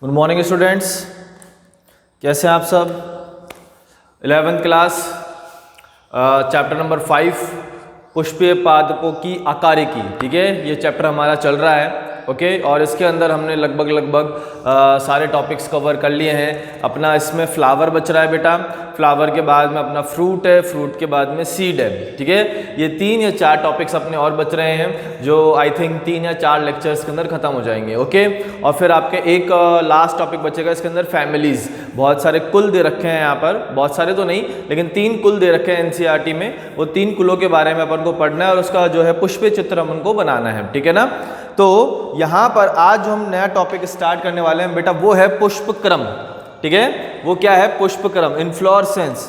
Good morning students, कैसे हैं आप सब। 11th क्लास चैप्टर नंबर 5 पुष्पीय पादपों की आकारिकी। ठीक है, ये चैप्टर हमारा चल रहा है। ओके, और इसके अंदर हमने लगभग सारे टॉपिक्स कवर कर लिए हैं। अपना इसमें फ्लावर बच रहा है बेटा, फ्लावर के बाद में अपना फ्रूट है, फ्रूट के बाद में सीड है। ठीक है, ये 3 या 4 टॉपिक्स अपने और बच रहे हैं जो आई थिंक 3 या 4 लेक्चर्स के अंदर खत्म हो जाएंगे। ओके, और फिर आपके एक लास्ट टॉपिक बचेगा इसके अंदर, फैमिलीज। बहुत सारे कुल दे रखे हैं यहाँ पर, बहुत सारे तो नहीं लेकिन 3 कुल दे रखे हैं एनसीईआरटी में। वो 3 कुलों के बारे में अपन को पढ़ना है और उसका जो है पुष्पीय चित्र अपन को बनाना है। ठीक है ना। तो यहाँ पर आज जो हम नया टॉपिक स्टार्ट करने वाले हैं बेटा, वो है पुष्पक्रम। ठीक है, वो क्या है? पुष्पक्रम, इन्फ्लोरेसेंस।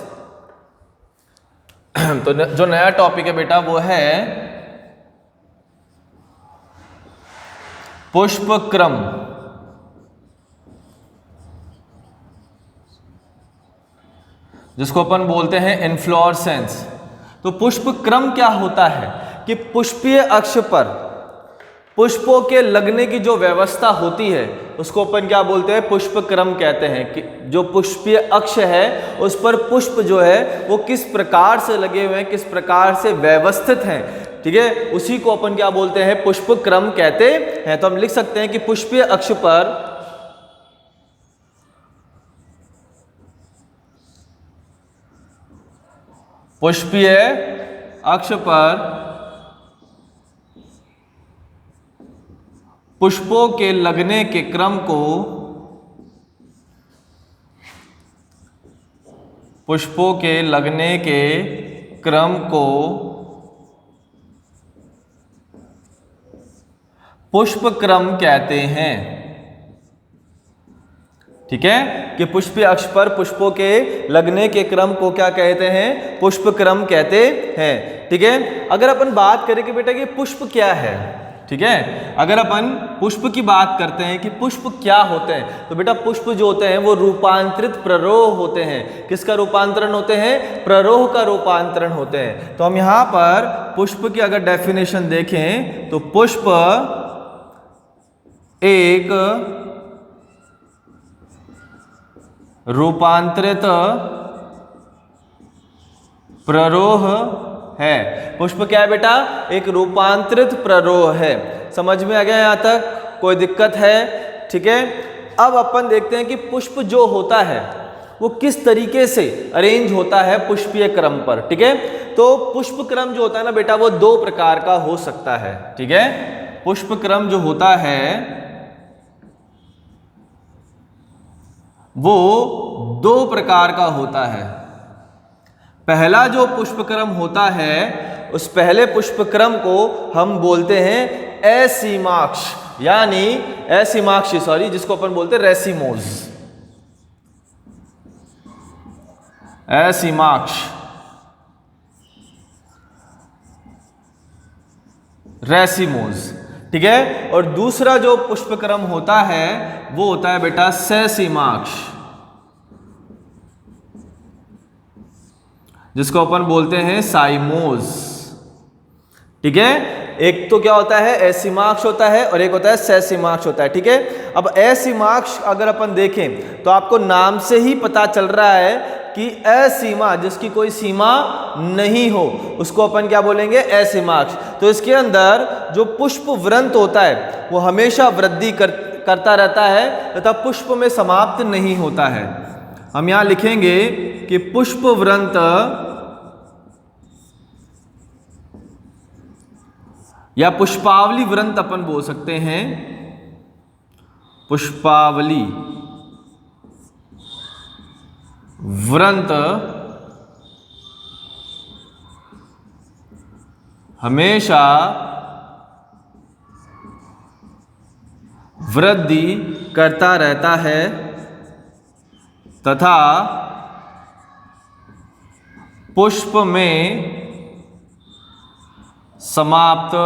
तो जो नया टॉपिक है बेटा वो है पुष्पक्रम। जिसको अपन बोलते हैं इन्फ्लोरेसेंस। तो पुष्पक्रम क्या होता है कि पुष्पीय अक्ष पर पुष्पों के लगने की जो व्यवस्था होती है उसको अपन क्या बोलते हैं? पुष्पक्रम कहते हैं। कि जो पुष्पीय अक्ष है उस पर पुष्प जो है वो किस प्रकार से लगे हुए हैं, किस प्रकार से व्यवस्थित हैं। ठीक है, उसी को अपन क्या बोलते हैं? पुष्पक्रम कहते हैं। तो हम लिख सकते हैं कि पुष्पीय अक्ष पर पुष्पीय अक्ष पर पुष्पों के लगने के क्रम को पुष्पक्रम कहते हैं। ठीक है, कि पुष्पीय अक्ष पर पुष्पों के लगने के क्रम को क्या कहते हैं? पुष्पक्रम कहते हैं। ठीक है, अगर अपन बात करें कि बेटा ये पुष्प क्या है, ठीक है, अगर अपन पुष्प की बात करते हैं कि पुष्प क्या होते हैं, तो बेटा पुष्प जो होते हैं वो रूपांतरित प्ररोह होते हैं। किसका रूपांतरण होते हैं? प्ररोह का रूपांतरण होते हैं। तो हम यहां पर पुष्प की अगर डेफिनेशन देखें तो पुष्प एक रूपांतरित प्ररोह है। पुष्प क्या है बेटा? एक रूपांतरित प्ररोह है। समझ में आ गया यहां तक? कोई दिक्कत है? ठीक है, अब अपन देखते हैं कि पुष्प जो होता है वो किस तरीके से अरेंज होता है पुष्पीय क्रम पर। ठीक है, तो पुष्प क्रम जो होता है ना बेटा वो 2 प्रकार का हो सकता है। ठीक है, पुष्प क्रम जो होता है वो 2 प्रकार का होता है। पहला जो पुष्पक्रम होता है उस पहले पुष्पक्रम को हम बोलते हैं असीमाक्ष, यानी असीमाक्षी, सॉरी, जिसको अपन बोलते हैं रेसिमोज। असीमाक्ष, रेसिमोज। ठीक है, और दूसरा जो पुष्पक्रम होता है वो होता है बेटा ससीमाक्ष, जिसको अपन बोलते हैं साइमोज। ठीक है, एक तो क्या होता है? असीमाक्ष होता है और एक होता है ससीमाक्ष होता है। ठीक है, अब असीमाक्ष अगर अपन देखें तो आपको नाम से ही पता चल रहा है कि असीमा, जिसकी कोई सीमा नहीं हो, उसको अपन क्या बोलेंगे? असीमाक्ष। तो इसके अंदर जो पुष्प वृंत होता है वो हमेशा वृद्धि करता रहता है तथा पुष्प में समाप्त नहीं होता है। हम यहां लिखेंगे कि पुष्प वृंत या पुष्पावली वृंत अपन बोल सकते हैं। पुष्पावली वृंत हमेशा वृद्धि करता रहता है तथा पुष्प में समाप्त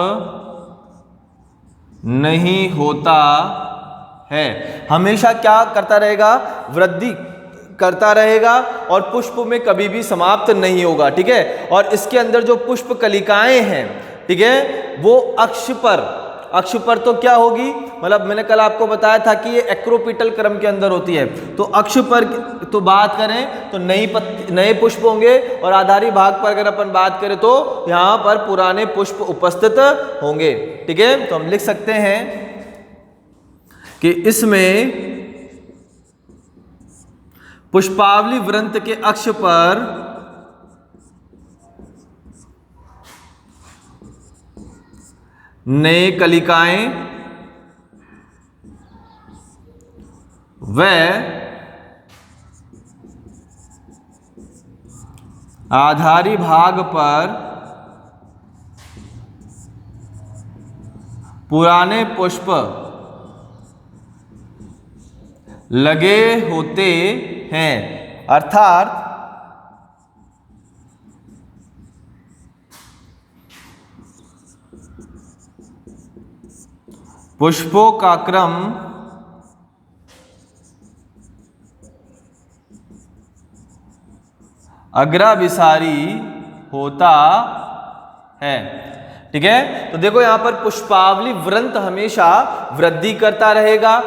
नहीं होता है। हमेशा क्या करता रहेगा? वृद्धि करता रहेगा और पुष्प में कभी भी समाप्त नहीं होगा। ठीक है, और इसके अंदर जो पुष्प कलिकाएं हैं, ठीक है, वो अक्ष पर अक्ष पर तो क्या होगी, मतलब मैंने कल आपको बताया था कि ये एक्रोपिटल क्रम के अंदर होती है। तो अक्ष पर तो बात करें तो नए पुष्प होंगे, और आधारी भाग पर अगर अपन बात करें तो यहाँ पर पुराने पुष्प उपस्थित होंगे। ठीक है, तो हम लिख सकते हैं कि इसमें पुष्पावली वृंत के अक्ष पर नए कलिकाएं व आधारी भाग पर पुराने पुष्प लगे होते हैं। अर्थात पुष्पों का क्रम अग्राभिसारी होता है। ठीक है, तो देखो यहां पर पुष्पावली वृंत हमेशा वृद्धि करता रहेगा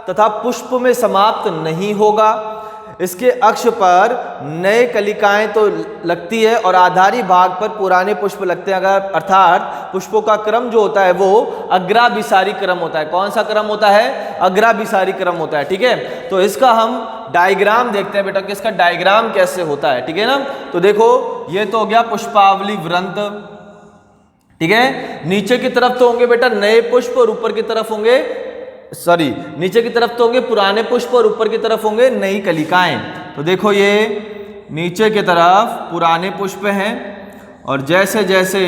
तथा पुष्प में समाप्त नहीं होगा। इसके अक्ष पर नए कलिकाएं तो लगती है और आधारी भाग पर पुराने पुष्प लगते हैं। अगर अर्थात पुष्पों का क्रम जो होता है वो अग्राभिसारी क्रम होता है। कौन सा क्रम होता है? अग्राभिसारी क्रम होता है। ठीक है, तो इसका हम डायग्राम देखते हैं बेटा कि इसका डायग्राम कैसे होता है। ठीक है ना, तो देखो ये तो हो गया पुष्पावली वृंत। ठीक है, नीचे की तरफ तो होंगे बेटा नए पुष्प और ऊपर की तरफ होंगे नीचे की तरफ तो होंगे पुराने पुष्प और ऊपर की तरफ होंगे नई कलिकाएं। तो देखो ये नीचे की तरफ पुराने पुष्प हैं और जैसे जैसे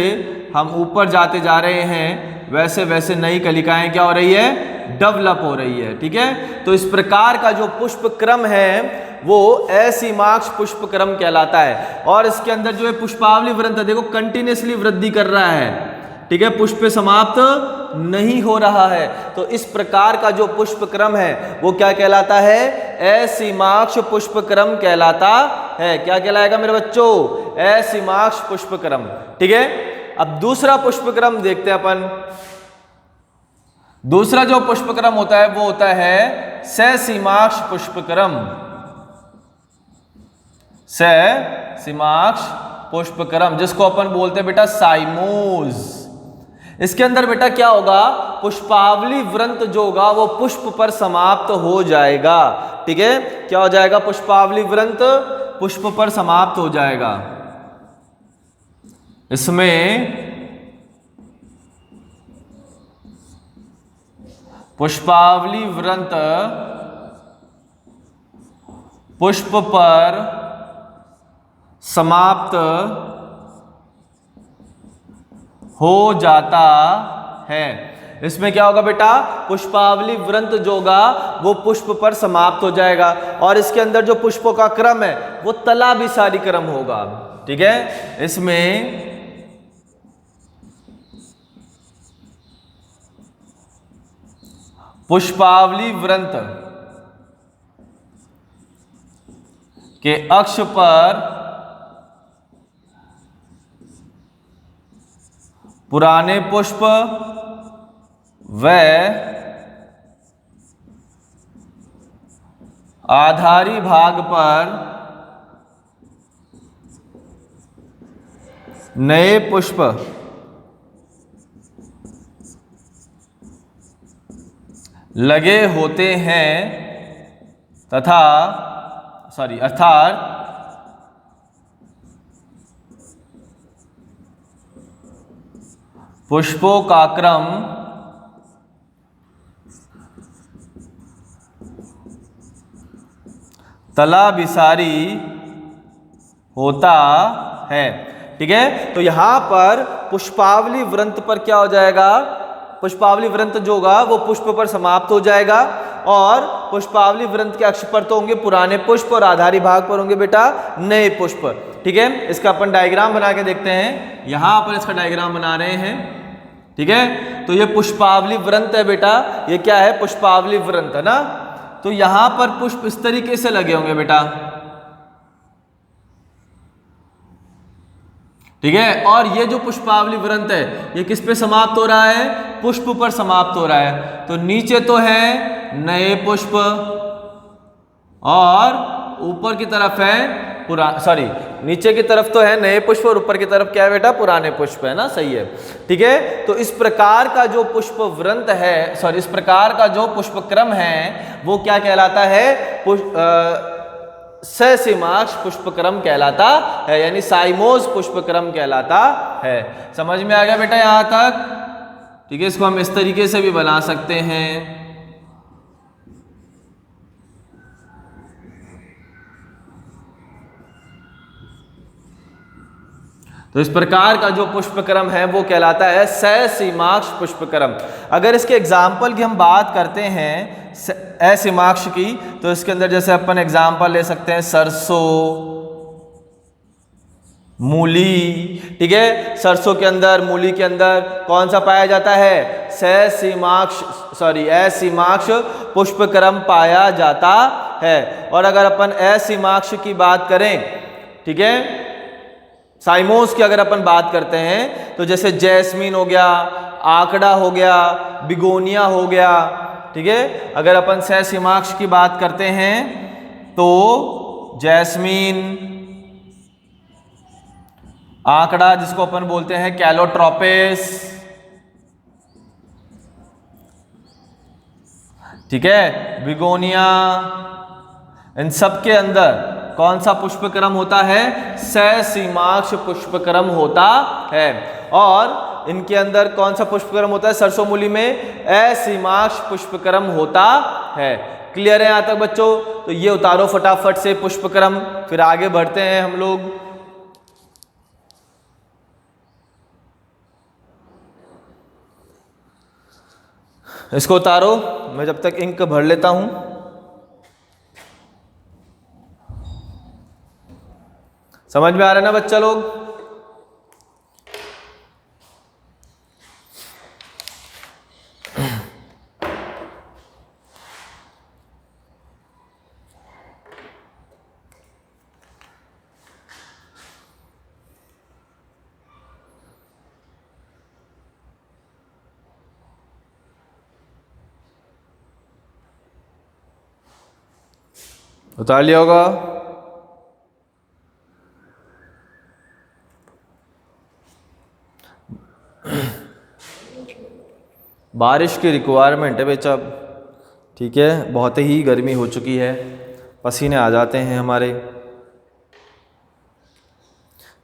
हम ऊपर जाते जा रहे हैं वैसे वैसे नई कलिकाएं क्या हो रही है? डेवलप हो रही है। ठीक है, तो इस प्रकार का जो पुष्प क्रम है वो असीमाक्ष पुष्प क्रम कहलाता है। और इसके अंदर जो है पुष्पावली वृंत देखो कंटिन्यूसली वृद्धि कर रहा है। ठीक है, पुष्प समाप्त नहीं हो रहा है। तो इस प्रकार का जो पुष्प क्रम है वो क्या कहलाता है? असीमाक्ष पुष्प क्रम कहलाता है। क्या कहलाएगा मेरे बच्चों? असीमाक्ष पुष्प क्रम। ठीक है, अब दूसरा पुष्प क्रम देखते हैं अपन। दूसरा जो पुष्प क्रम होता है वो होता है ससीमाक्ष पुष्प क्रम। ससीमाक्ष पुष्प क्रम जिसको अपन बोलते हैं बेटा साइमोज। इसके अंदर बेटा क्या होगा? पुष्पावली वृंत जो होगा वो पुष्प पर समाप्त हो जाएगा। ठीक है, क्या हो जाएगा? पुष्पावली वृंत पुष्प पर समाप्त हो जाएगा। इसमें पुष्पावली वृंत पुष्प पर समाप्त हो जाता है। इसमें क्या होगा बेटा? पुष्पावली वृंत जो होगा वो पुष्प पर समाप्त हो जाएगा और इसके अंदर जो पुष्पों का क्रम है वो तलाभिसारी क्रम होगा। ठीक है, इसमें पुष्पावली वृंत के अक्ष पर पुराने पुष्प व आधारी भाग पर नए पुष्प लगे होते हैं तथा अर्थात पुष्पों का क्रम तलाभिसारी होता है। ठीक है, तो यहां पर पुष्पावली वृंत पर क्या हो जाएगा? पुष्पावली वृंत जो होगा वो पुष्प पर समाप्त हो जाएगा और पुष्पावली वृंत के अक्ष पर तो होंगे पुराने पुष्प और आधारी भाग पर होंगे बेटा नए पुष्प। ठीक है, इसका अपन डायग्राम बना के देखते हैं। यहां अपन इसका डायग्राम बना रहे हैं। ठीक है, तो ये पुष्पावली वृंत है बेटा। ये क्या है? पुष्पावली वृंत है ना। तो यहां पर पुष्प इस तरीके से लगे होंगे बेटा। ठीक है। और ये जो पुष्पावली वृंत है ये किस पे समाप्त हो रहा है? पुष्प पर समाप्त हो रहा है। तो नीचे तो है नए पुष्प और ऊपर की तरफ है नीचे की तरफ तो है नए पुष्प और ऊपर की तरफ क्या है बेटा? पुराने पुष्प है ना, सही है। ठीक है। तो इस प्रकार का जो पुष्प वृंत है, इस प्रकार का जो पुष्पक्रम है वो क्या कहलाता है? ससीमाक्ष पुष्पक्रम कहलाता है, यानी साइमोस पुष्पक्रम कहलाता है। समझ में आ गया बेटा यहां तक? ठीक है। इसको हम इस तरीके से भी बना सकते हैं। तो इस प्रकार का जो पुष्पक्रम है वो कहलाता है ससीमाक्ष पुष्पक्रम। अगर इसके एग्जाम्पल की हम बात करते हैं असीमाक्ष की, तो इसके अंदर जैसे अपन एग्जाम्पल ले सकते हैं सरसों, मूली। ठीक है। सरसों के अंदर, मूली के अंदर कौन सा पाया जाता है? असीमाक्ष पुष्पक्रम पाया जाता है। और अगर अपन असीमाक्ष की बात करें, ठीक है, साइमोस की अगर अपन बात करते हैं, तो जैसे जैस्मीन हो गया, आंकड़ा हो गया, बिगोनिया हो गया। ठीक है। अगर अपन ससीमाक्ष की बात करते हैं तो जैस्मीन, आंकड़ा जिसको अपन बोलते हैं कैलोट्रोपिस, ठीक है, बिगोनिया, इन सब के अंदर कौन सा पुष्पक्रम होता है? ससीमाक्ष पुष्पक्रम होता है। और इनके अंदर कौन सा पुष्पक्रम होता है? सरसों मूली में असीमाक्ष पुष्पक्रम होता है। क्लियर है यहां तक बच्चों? तो ये उतारो फटाफट से पुष्पक्रम, फिर आगे बढ़ते हैं हम लोग। इसको उतारो, मैं जब तक इंक भर लेता हूं। समझ में आ रहा है ना बच्चा लोग? उतार लिया होगा। बारिश की रिक्वायरमेंट है बेटा, ठीक है। बहुत ही गर्मी हो चुकी है, पसीने आ जाते हैं हमारे।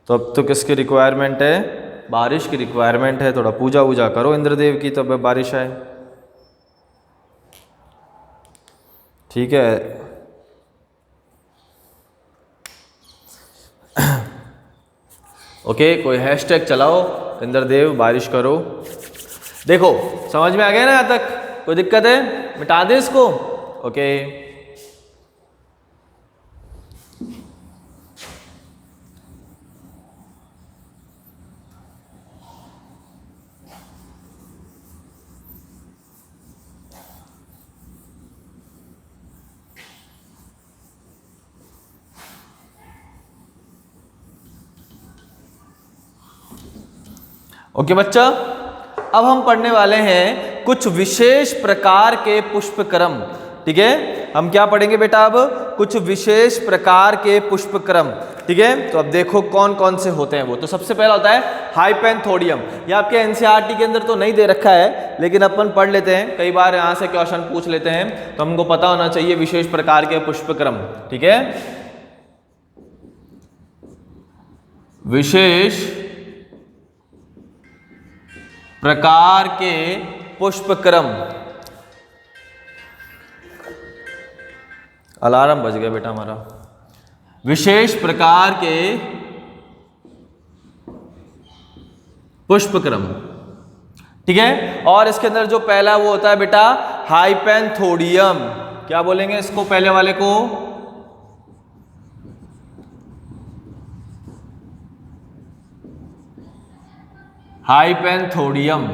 तो अब तो किसकी रिक्वायरमेंट है? बारिश की रिक्वायरमेंट है। थोड़ा पूजा वूजा करो इंद्रदेव की, तब बारिश आए। ठीक है। ओके, कोई हैशटैग चलाओ, इंद्रदेव बारिश करो। देखो समझ में आ गया ना यहाँ तक? कोई दिक्कत है? मिटा दे इसको। ओके। ओके बच्चा, अब हम पढ़ने वाले हैं कुछ विशेष प्रकार के पुष्पक्रम। ठीक है, हम क्या पढ़ेंगे बेटा? अब कुछ विशेष प्रकार के पुष्पक्रम। ठीक है, तो अब देखो कौन कौन से होते हैं वो। तो सबसे पहला होता है हाइपेंथोडियम। ये आपके एनसीईआरटी के अंदर तो नहीं दे रखा है, लेकिन अपन पढ़ लेते हैं, कई बार यहाँ से क्वेश्चन पूछ लेते हैं, तो हमको पता होना चाहिए विशेष प्रकार के पुष्पक्रम। ठीक है, विशेष प्रकार के पुष्पक्रम। अलार्म बज गया बेटा हमारा। विशेष प्रकार के पुष्पक्रम। ठीक है, और इसके अंदर जो पहला वो होता है बेटा हाइपेंथोडियम। क्या बोलेंगे इसको पहले वाले को? हाइपेंथोडियम।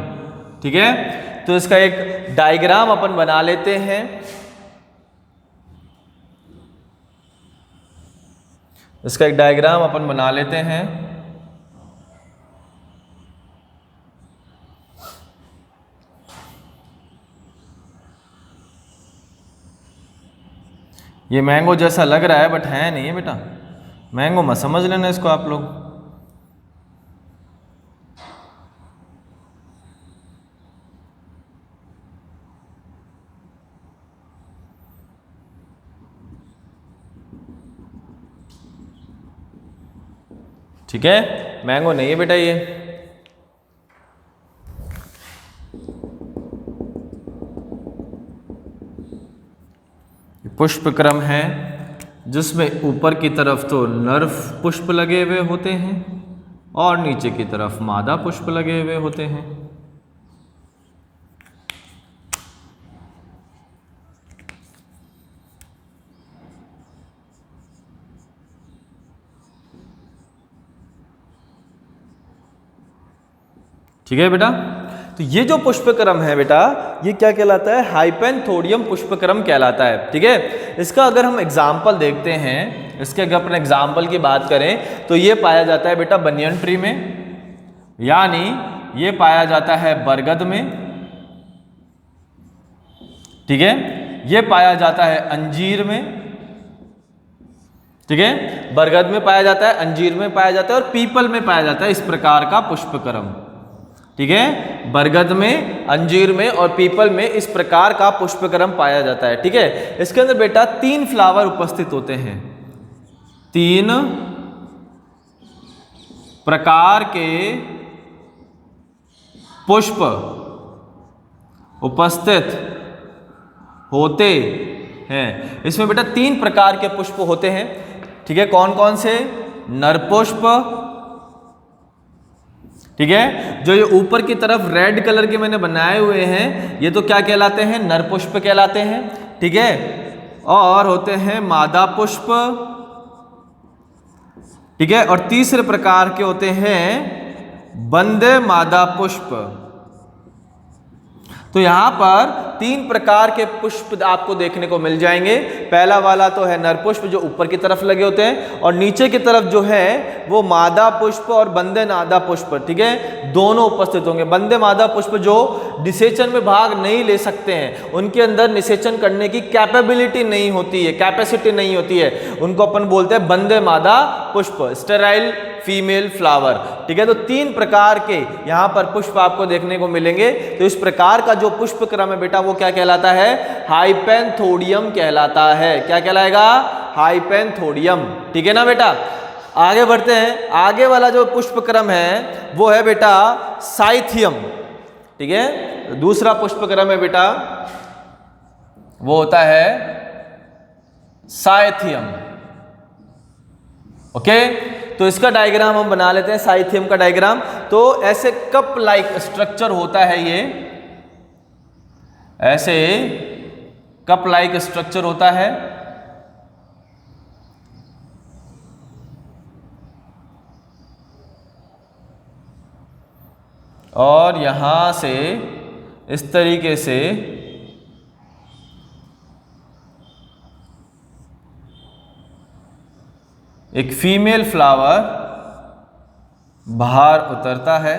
ठीक है, तो इसका एक डायग्राम अपन बना लेते हैं। इसका एक डायग्राम अपन बना लेते हैं। ये मैंगो जैसा लग रहा है बट है नहीं है बेटा, मैंगो मत समझ लेना इसको आप लोग। ठीक है, मैंगो नहीं है बेटा ये। पुष्प क्रम है जिसमें ऊपर की तरफ तो नर पुष्प लगे हुए होते हैं और नीचे की तरफ मादा पुष्प लगे हुए होते हैं। ठीक है बेटा, तो ये जो पुष्पक्रम है बेटा ये क्या कहलाता है, हाइपेंथोडियम पुष्पक्रम कहलाता है। ठीक है, इसका अगर हम एग्जाम्पल देखते हैं, इसके अगर अपन एग्जाम्पल की बात करें तो ये पाया जाता है बेटा बनियन ट्री में, यानी ये पाया जाता है बरगद में। ठीक है, ये पाया जाता है अंजीर में। ठीक है, बरगद में पाया जाता है, अंजीर में पाया जाता है और पीपल में पाया जाता है इस प्रकार का पुष्पक्रम। ठीक है, बरगद में, अंजीर में और पीपल में इस प्रकार का पुष्पक्रम पाया जाता है। ठीक है, इसके अंदर बेटा 3 फ्लावर उपस्थित होते हैं, 3 प्रकार के पुष्प उपस्थित होते हैं। इसमें बेटा 3 प्रकार के पुष्प होते हैं। ठीक है, कौन कौन से, नर पुष्प। ठीक है, जो ये ऊपर की तरफ रेड कलर के मैंने बनाए हुए हैं ये तो क्या कहलाते हैं, नर पुष्प कहलाते हैं। ठीक है, और होते हैं मादा पुष्प। ठीक है, और तीसरे प्रकार के होते हैं बंदे मादा पुष्प। तो यहां पर 3 प्रकार के पुष्प आपको देखने को मिल जाएंगे। पहला वाला तो है नर पुष्प जो ऊपर की तरफ लगे होते हैं, और नीचे की तरफ जो है वो मादा पुष्प और बंदे नादा पुष्प। ठीक है, दोनों उपस्थित होंगे। बंदे मादा पुष्प जो निषेचन में भाग नहीं ले सकते हैं, उनके अंदर निषेचन करने की कैपेबिलिटी नहीं होती है, कैपेसिटी नहीं होती है, उनको अपन बोलते हैं बंदे मादा पुष्प, स्टेराइल फीमेल फ्लावर। ठीक है, तो 3 प्रकार के यहां पर पुष्प आपको देखने को मिलेंगे। तो इस प्रकार का जो पुष्प क्रम है बेटा वो क्या कहलाता है, हाइपेंथोडियम कहलाता है। क्या कहलाएगा, हाइपेंथोडियम। ठीक है ना बेटा, आगे बढ़ते हैं। आगे वाला जो पुष्प क्रम है वो है बेटा साइथियम। ठीक है, दूसरा पुष्प क्रम है बेटा वो होता है साइथियम। ओके, तो इसका डायग्राम हम बना लेते हैं, साइथियम का डायग्राम। तो ऐसे कप लाइक स्ट्रक्चर होता है, ये ऐसे कप लाइक स्ट्रक्चर होता है। और यहां से इस तरीके से एक फीमेल फ्लावर बाहर उतरता है।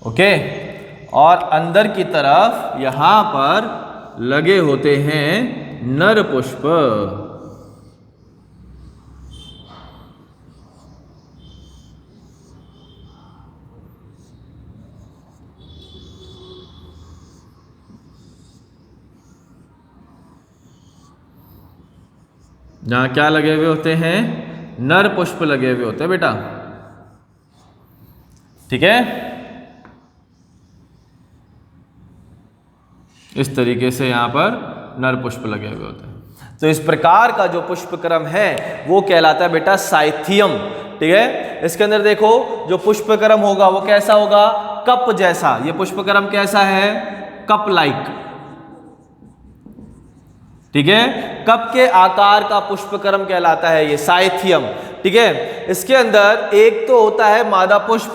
ओके, और अंदर की तरफ यहां पर लगे होते हैं नर पुष्प। जहां क्या लगे हुए होते हैं, नर पुष्प लगे हुए होते हैं बेटा। ठीक है, इस तरीके से यहां पर नर पुष्प लगे हुए होते हैं। तो इस प्रकार का जो पुष्पक्रम है वो कहलाता है बेटा साइथियम। ठीक है, इसके अंदर देखो जो पुष्पक्रम होगा वो कैसा होगा, कप जैसा। ये पुष्पक्रम कैसा है, कप लाइक। ठीक है, कप के आकार का पुष्पक्रम कहलाता है ये साइथियम। ठीक है, इसके अंदर एक तो होता है मादा पुष्प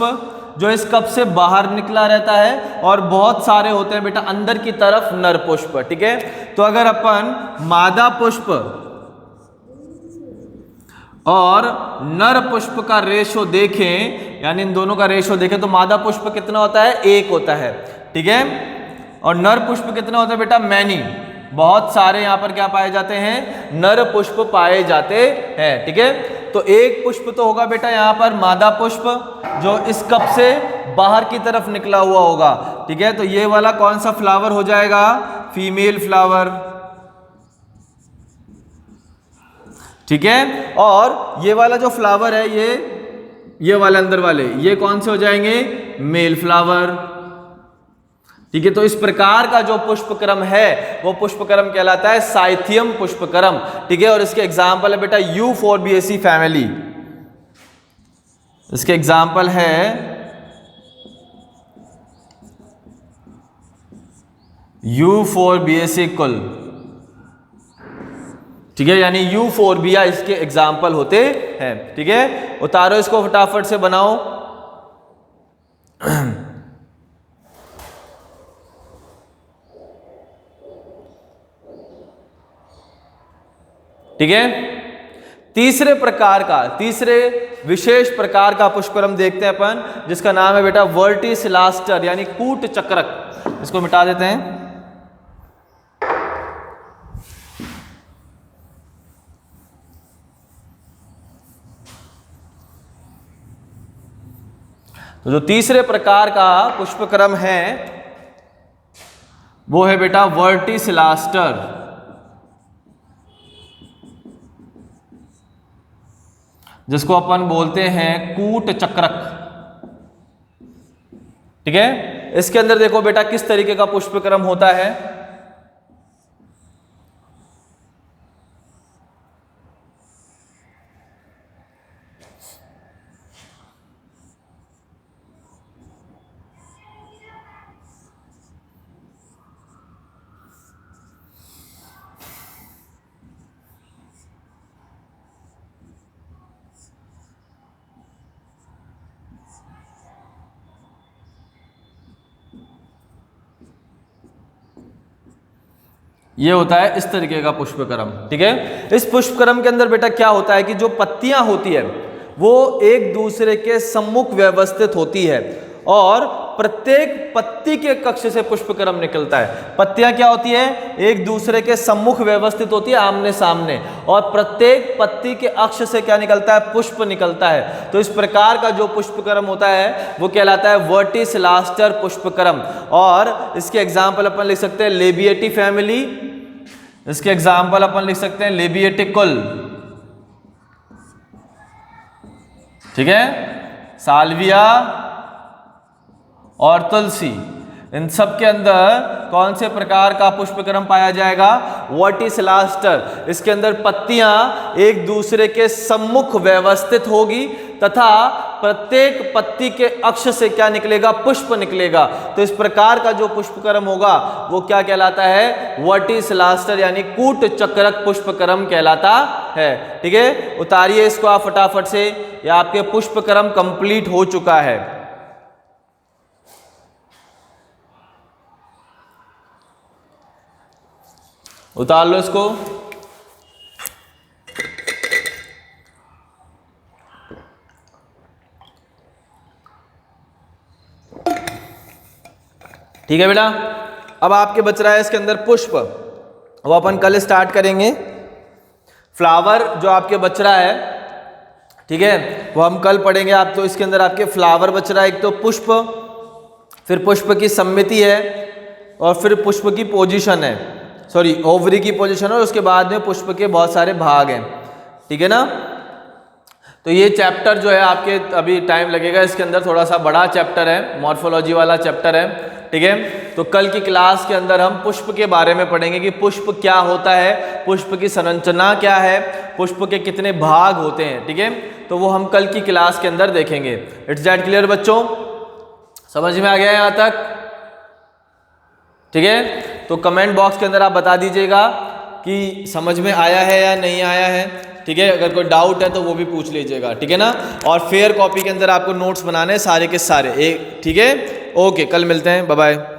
जो इस कप से बाहर निकला रहता है, और बहुत सारे होते हैं बेटा अंदर की तरफ नर पुष्प। ठीक है, तो अगर अपन मादा पुष्प और नर पुष्प का रेशो देखें, यानी इन दोनों का रेशो देखें, तो मादा पुष्प कितना होता है, 1 होता है। ठीक है, और नर पुष्प कितने होते हैं बेटा? मैनी, बहुत सारे यहाँ पर क्या पाए जाते हैं? नर पुष्प पाए जाते हैं। ठीक है, तो एक पुष्प तो होगा बेटा यहाँ पर मादा पुष्प, जो इस कप से बाहर की तरफ निकला हुआ होगा। ठीक है, तो ये वाला कौन सा फ्लावर हो जाएगा? Female flower. ठीक है, और ये वाला जो फ्लावर है, ये वाले अंदर वाले, ये कौन से हो जाएंगे? Male flower. ठीक है, तो इस प्रकार का जो पुष्पक्रम है वो पुष्पक्रम कहलाता है साइथियम पुष्पक्रम। ठीक है, और इसके एग्जाम्पल है बेटा यूफोर्बिएसी फैमिली। इसके एग्जाम्पल है यूफोर्बिएसी कुल। ठीक है, यानी यूफोर्बिया इसके एग्जाम्पल होते हैं। ठीक है, उतारो इसको फटाफट से बनाओ। ठीक है, तीसरे विशेष प्रकार का पुष्पक्रम देखते हैं अपन, जिसका नाम है बेटा वर्टिसिलास्टर यानी कूट चक्रक। इसको मिटा देते हैं। तो जो तीसरे प्रकार का पुष्पक्रम है वो है बेटा वर्टिसिलास्टर, जिसको अपन बोलते हैं कूट चक्रक। ठीक है, इसके अंदर देखो बेटा किस तरीके का पुष्पक्रम होता है। ये होता है इस तरीके का पुष्पक्रम। ठीक है, इस पुष्पक्रम के अंदर बेटा क्या होता है कि जो पत्तियां होती है वो एक दूसरे के सम्मुख व्यवस्थित होती है और प्रत्येक पत्ती के कक्ष से पुष्पक्रम निकलता है। पत्तियां क्या होती है? एक दूसरे के सम्मुख व्यवस्थित होती है, आमने सामने, और प्रत्येक पत्ती के अक्ष से क्या निकलता है? पुष्प निकलता है। तो इस प्रकार का जो पुष्पक्रम होता है वो कहलाता है वर्टिसिलास्टर पुष्पक्रम। और इसके एग्जाम्पल अपन लिख सकते हैं लेबिएटी फैमिली, इसके एग्जाम्पल अपन लिख सकते हैं लेबिएटिकुल। ठीक है, साल्विया और तुलसी, इन सब के अंदर कौन से प्रकार का पुष्पक्रम पाया जाएगा? वर्टिसिलास्टर। इसके अंदर पत्तियां एक दूसरे के सम्मुख व्यवस्थित होगी तथा प्रत्येक पत्ती के अक्ष से क्या निकलेगा? पुष्प निकलेगा। तो इस प्रकार का जो पुष्पक्रम होगा वो क्या कहलाता है? वर्टिसिलास्टर यानी कूट चक्रक पुष्पक्रम कहलाता है। ठीक है, उतारिए इसको आप फटाफट से, या आपके पुष्पक्रम कंप्लीट हो चुका है। उतार लो इसको। ठीक है बेटा, अब आपके बच रहा है इसके अंदर पुष्प, वो अपन कल स्टार्ट करेंगे। फ्लावर जो आपके बच रहा है, ठीक है, वो हम कल पढ़ेंगे। आप तो इसके अंदर आपके फ्लावर बच रहा है, एक तो पुष्प, फिर पुष्प की सम्मिति है, और फिर पुष्प की पोजीशन है, सॉरी ओवरी की पोजीशन है, और उसके बाद में पुष्प के बहुत सारे भाग हैं। ठीक है ना, तो ये चैप्टर जो है आपके अभी टाइम लगेगा, इसके अंदर थोड़ा सा बड़ा चैप्टर है, मॉर्फोलॉजी वाला चैप्टर है। ठीक है, तो कल की क्लास के अंदर हम पुष्प के बारे में पढ़ेंगे कि पुष्प क्या होता है, पुष्प की संरचना क्या है, पुष्प के कितने भाग होते हैं। ठीक है, तो वो हम कल की क्लास के अंदर देखेंगे। इट्स दैट क्लियर बच्चों? समझ में आ गया यहाँ तक? ठीक है, तो कमेंट बॉक्स के अंदर आप बता दीजिएगा कि समझ में आया है या नहीं आया है। ठीक है, अगर कोई डाउट है तो वो भी पूछ लीजिएगा। ठीक है ना, और फेयर कॉपी के अंदर आपको नोट्स बनाने सारे के सारे एक। ठीक है, ओके, कल मिलते हैं, बाय बाय।